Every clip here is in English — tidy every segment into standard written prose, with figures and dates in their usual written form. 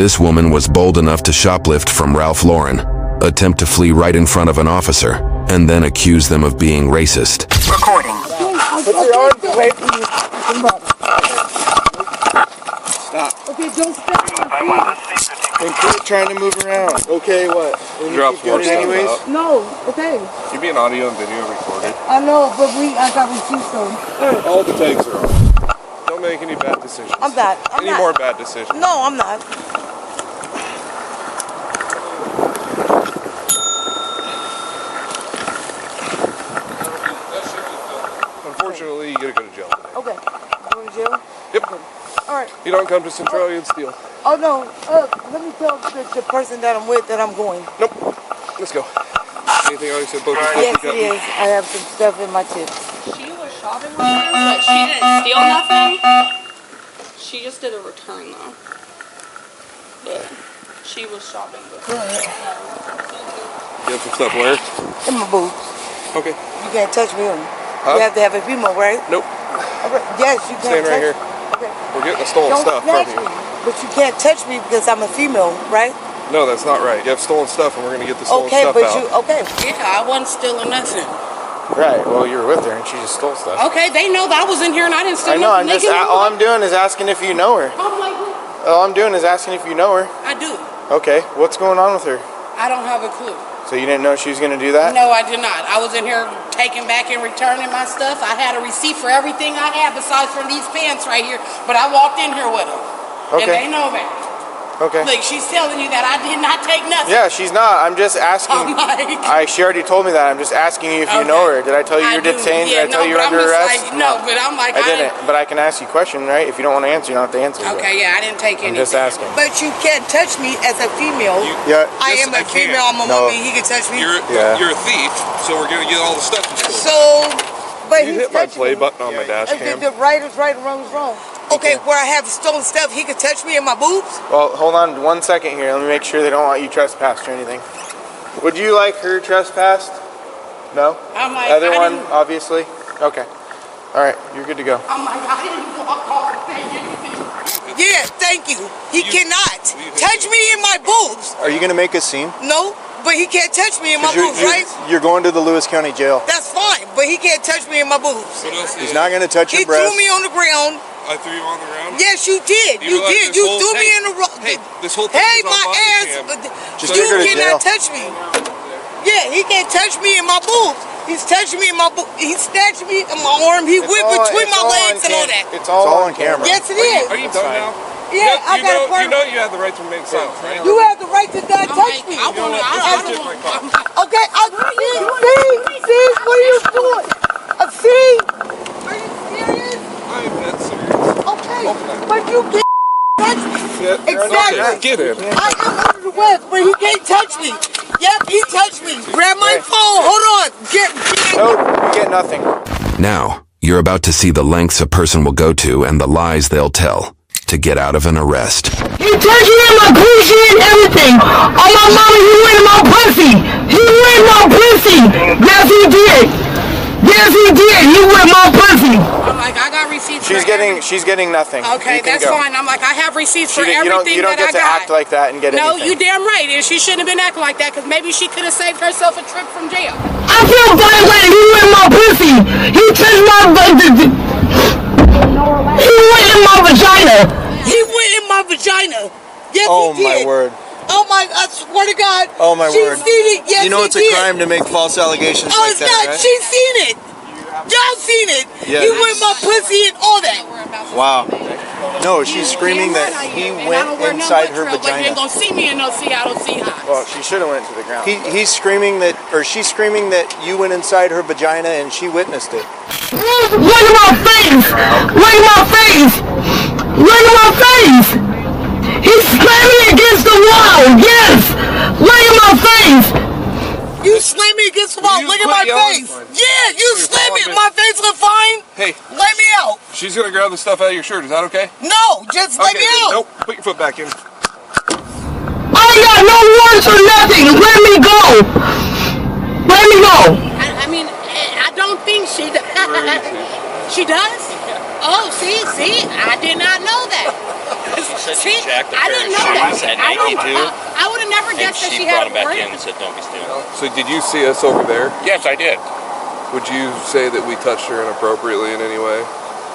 This woman was bold enough to shoplift from Ralph Lauren, attempt to flee right in front of an officer, and then accuse them of being racist. Recording. Put your arms away from you. Stop. Okay, don't step on my feet. And quit trying to move around. Okay, what? Drop more stuff anyways? out. No, okay. You're being audio and video recorded. I know, but I got receipts though. All the tags are on. Don't make any bad decisions. I'm not. Any more bad decisions. No, I'm not. Unfortunately, you gotta go to jail today. Okay. Going to jail? Yep. Okay. All right. You don't come to Centralia and steal. Oh no. Let me tell the person that I'm with that I'm going. Nope. Let's go. Anything else said? Both Yes, it is. I have some stuff in my tips. She was shopping with him, but she didn't steal nothing. She just did a return though. But she was shopping with him. You have some stuff where? In my boots. Okay. You can't touch me. Huh? You have to have a female, right? Nope. Okay. Yes, you can't Stand right here. Okay. We're getting the stolen Don't stuff from snatch you. me. But you can't touch me because I'm a female, right? No, that's not right. You have stolen stuff, and we're gonna get the stolen Okay, stuff but out. Yeah, I wasn't stealing nothing. Right. Well, you were with her and she just stole stuff. Okay, they know that I was in here and I didn't steal I know. I'm nothing. just. All I'm doing is asking if you know her. I'm like, All I'm doing is asking if you know her. I do. Okay. What's going on with her? I don't have a clue. So you didn't know she was gonna do that? No, I did not. I was in here taking back and returning my stuff. I had a receipt for everything I had besides from these pants right here. But I walked in here with them. Okay. And they know that. Okay. Look, she's telling you that I did not take nothing. Yeah, she's not. I'm just asking. I'm like, She already told me that. I'm just asking you if you know her. Did I tell you you're do. detained? Yeah, Did I tell you you're but under I'm just arrest? Like, no, but I'm like, I didn't. But I can ask you a question, right? If you don't want to answer, you don't have to answer. Okay, yeah, I didn't take anything. I'm just asking. But you can't touch me as a female. Yeah. I am a female. I'm a woman. He can touch me. You're a thief, so we're gonna get all the stuff you stole. But You he's hit my touching play me. button on my dash cam. The right is right and wrong is wrong. Okay, where I have stolen stuff, he could touch me in my boobs? Well, hold on 1 second here. Let me make sure they don't want you trespassed or anything. Would you like her trespassed? No? I'm like, Other I one, didn't- obviously? Okay. All right, you're good to go. I'm like, I didn't walk off and say anything. Yeah, thank you. He cannot touch me in my boobs. Are you going to make a scene? No, but he can't touch me in my boobs, right? You're going to the Lewis County Jail. That's fine, but he can't touch me in my boobs. What else He's not going to touch He your breast. threw me on the ground. I threw you on the ground? Yes, you did. You did. You threw me in the road. Hey, this whole thing Hey, is on my body ass. cam. Just You take her to cannot jail. touch me. Yeah, he can't touch me in my boobs. He's touching me in my boobs. He snatched me in my arm. He whipped between my legs and all that. It's all on camera. Yes, it is. Are you done now? Yeah, I got a part. You know you have the right to remain silent, right? You have the right to not touch me. I want to. Okay, see, what are you doing? See? Are you serious? I am dead serious. Okay, but you can't touch me. Yeah, Exactly. Get in. I am under the west, but he can't touch me. Yep, he touched me. Grab my phone. Hold on. Get. No, you get nothing. Now, you're about to see the lengths a person will go to and the lies they'll tell to get out of an arrest. He touched me in my coochie and everything. Oh, my mama, he went in my pussy. He went in my pussy. Yes, he did. Yes, he did. He went in my pussy. I'm like, I got receipts She's for getting nothing. Okay, You can that's go. fine. I'm like, I have receipts for You everything don't that I get to got. act like that and get No, anything. you damn right. And she shouldn't have been acting like that because maybe she could have saved herself a trip from jail. I feel violated. He went in my pussy. He touched my... He went in my vagina. He went in my vagina. Yes, Oh, he did. my word. Oh my! I swear to God. Oh, my She's word. seen it. Yes, You know he it's a did. crime to make false allegations Oh, like it's that, not. right? She's seen it. Y'all seen it. Yes. He went my pussy and all that. Wow. No, she's screaming that he went inside her But you vagina. ain't gonna see me in no Seattle Seahawks. Well, she should have went to the ground. He's screaming that, or she's screaming that you went inside her vagina and she witnessed it. Look at my face. Look at my face. Look at my face. He's slamming against the wall. Yes. Look at my face. You slammed me against the wall. You Look at quit my yelling. face. Yeah, you slammed me. My face look fine. Hey, Let me out. she's gonna grab the stuff out of your shirt. Is that okay? No, just let me then, out. Nope. Put your foot back in. I ain't got no words or nothing. Let me go. Let me go. I mean, I don't think she does. She does? Oh, see, I did not know that. She said See, she checked the I pair didn't of know that. shoes at I Nike too. would have never And guessed that she she brought had him back a in and said, "Don't be stealing." So did you see us over there? Yes, I did. Would you say that we touched her inappropriately in any way?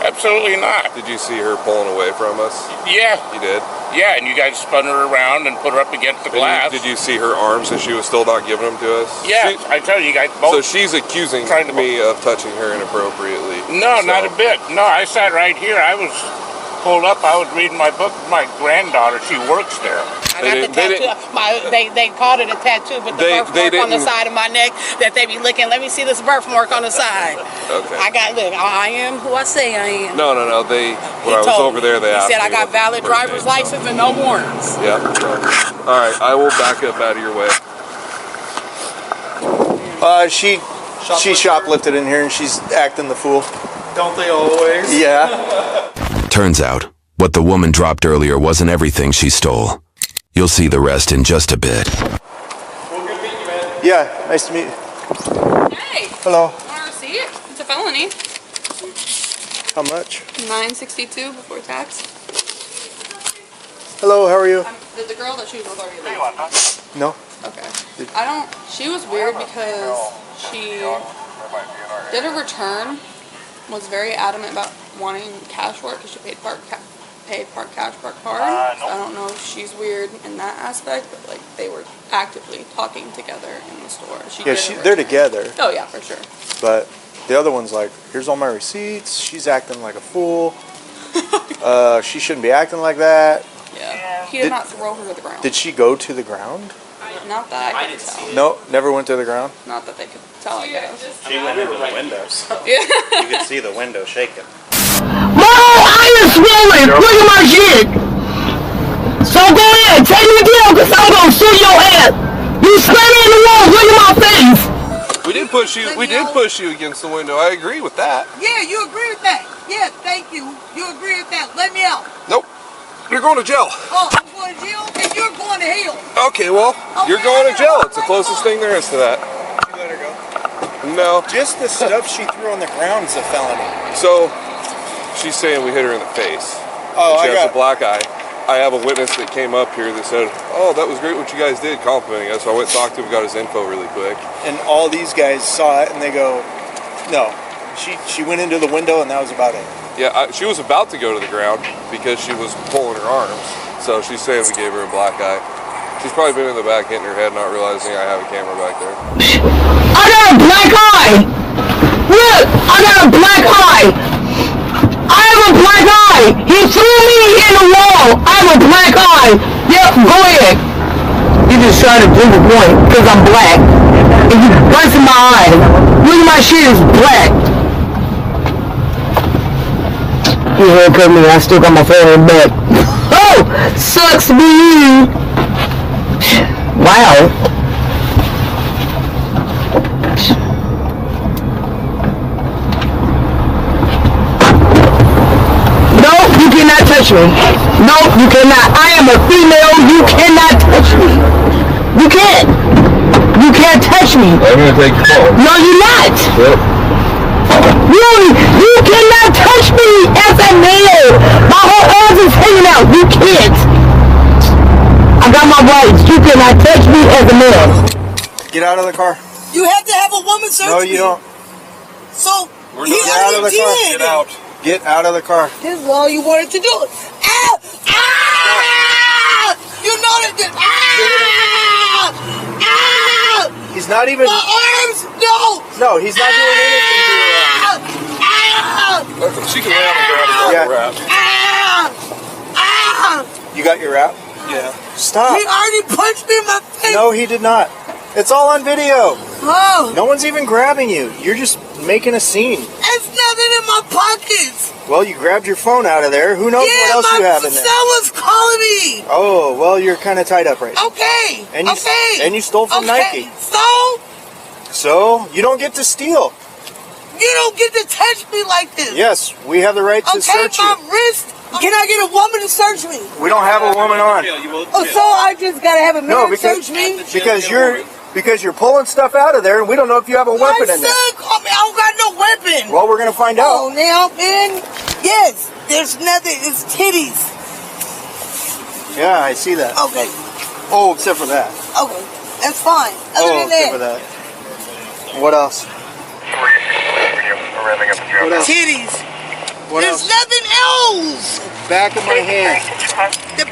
Absolutely not. Did you see her pulling away from us? Yeah. You did? Yeah, and you guys spun her around and put her up against the glass. Did you see her arms and she was still not giving them to us? Yeah, I tell you guys both. So she's accusing me of touching her inappropriately. No, not a bit. No, I sat right here. I was pulled up. I was reading my book with my granddaughter. She works there. I got the tattoo. They called it a tattoo, but the birthmark on the side of my neck that they be licking. Let me see this birthmark on the side. Okay. Look, I am who I say I am. No. When I was over there, they asked me. He said I got valid driver's license and no warrants. Yeah. All right, I will back up out of your way. She shoplifted in here and she's acting the fool. Don't they always? Yeah. Turns out, what the woman dropped earlier wasn't everything she stole. You'll see the rest in just a bit. Well, good meeting you, man. Yeah, nice to meet you. Hey. Hello. Want a receipt? It's a felony. How much? $9.62 before tax. Hello, how are you? Did the girl that she was with already leave? No. Okay. She was weird because she did a return, was very adamant about wanting cash for it because she paid part cash, part card. So I don't know if she's weird in that aspect, but like they were actively talking together in the store. They're together. Oh yeah, for sure. But the other one's like, here's all my receipts. She's acting like a fool. She shouldn't be acting like that. Yeah. He did not throw her to the ground. Did she go to the ground? Not that I could tell. No, never went to the ground. Not that they could tell, I guess. She went into the windows. Yeah. You could see the window shaking. My whole eye is swollen. Look at my shit. So go ahead, take me down, cause I'm gonna shoot your ass. You slamming in the wall. Look at my face. We did push you against the window. I agree with that. Yeah, you agree with that. Yeah, thank you. You agree with that. Let me out. Nope. You're going to jail. Oh, I'm going to jail and you're going to hell. Okay, well, you're going to jail. It's the closest thing there is to that. You let her go? No. Just the stuff she threw on the ground is a felony. So, she's saying we hit her in the face. Oh, she has a black eye. I have a witness that came up here that said, "Oh, that was great what you guys did," complimenting us. So I went and talked to him, got his info really quick. And all these guys saw it and they go, no. She went into the window and that was about it. Yeah, she was about to go to the ground because she was pulling her arms. So she's saying we gave her a black eye. She's probably been in the back hitting her head, not realizing I have a camera back there. I got a black eye. Look, I got a black eye. I have a black eye. He threw me in the wall. I have a black eye. Yep, go ahead. You just trying to prove a point because I'm black. And you busting my eye. Look at my shit is black. You haircut me, I still got my phone back. Oh! Sucks to be you! Wow. No, you cannot touch me. No, you cannot. I am a female, you cannot touch me. You can't. You can't touch me. I'm gonna take the phone. No, you're not. Yep. You cannot touch me as a male. My whole arms is hanging out. You can't. I got my rights. You cannot touch me as a male. Get out of the car. You have to have a woman search me. No, you don't. So, Get out of the car. Get out. Get out of the car. This is all you wanted to do. Ah! Ah! You know that. Ah! Ah! He's not even. My arms. No. No, he's not doing anything to her. She can lay on the ground and wrap. You got your wrap? Yeah. Stop. He already punched me in my face. No, he did not. It's all on video. Oh. No one's even grabbing you. You're just making a scene. There's nothing in my pockets. Well, you grabbed your phone out of there. Who knows what else you have in there? Someone's calling me. Oh, well, you're kind of tied up right now. Okay. And you stole from Nike. So, you don't get to steal. You don't get to touch me like this. Yes, we have the right to search you. my wrist. Can I get a woman to search me? We don't have a woman on. Oh, so I just gotta have a man search me? Because you're pulling stuff out of there, and we don't know if you have a weapon in there. My son called me. I don't got no weapon. Well, we're gonna find out. Oh, now, man. Yes, there's nothing. It's titties. Yeah, I see that. Okay. Oh, except for that. Okay. That's fine. Other than except for that. that. What else? What else? Titties. What There's else? nothing else. Back of my hand. The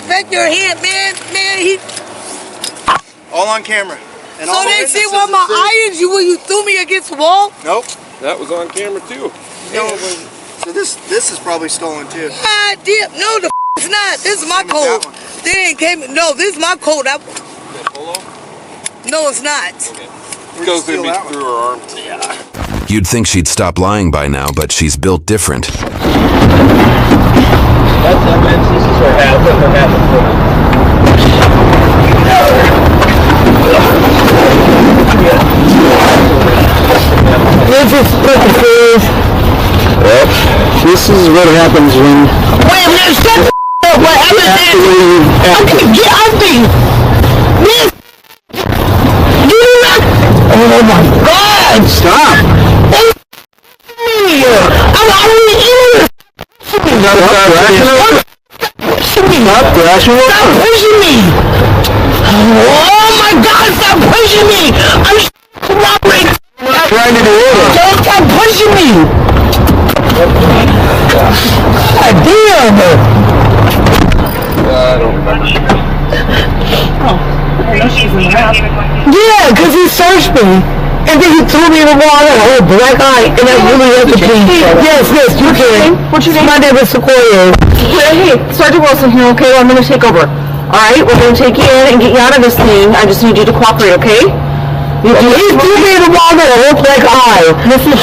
back of your hand, man. He. All on camera. And So all the they see witnesses where my that eye is you when you threw me against the wall? Nope. That was on camera too. No. So this is probably stolen too. God damn. No, the it's not. This is my Same as that code. one. They ain't came. No, this is my code. No, it's not. Goes in through her arm. You'd think she'd stop lying by now, but she's built different. That's evidence. This is her hat. Look, her Well, this is what happens when... Wait a minute, stop the up. What happened is... Okay, get off me! Miss! You not... Oh my God! Stop! I'm already in this! Stop pushing me! Oh my God, stop pushing me! I'm trying to do it. Don't stop pushing me! God damn! I don't remember. Oh, I know she's in the house. Yeah, because he searched me. And then he threw me in the water, a whole black eye, and I really had to pee. Yes, you can. What's your name? My name is Sequoia. Hey, Sergeant Wilson here, okay? I'm going to take over. Alright, we're going to take you in and get you out of this thing. I just need you to cooperate, okay? He threw me in the water, a whole black eye. Listen,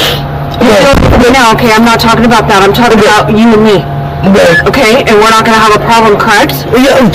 now, okay, I'm not talking about that. I'm talking about you and me. Okay? And we're not going to have a problem, correct? Yeah.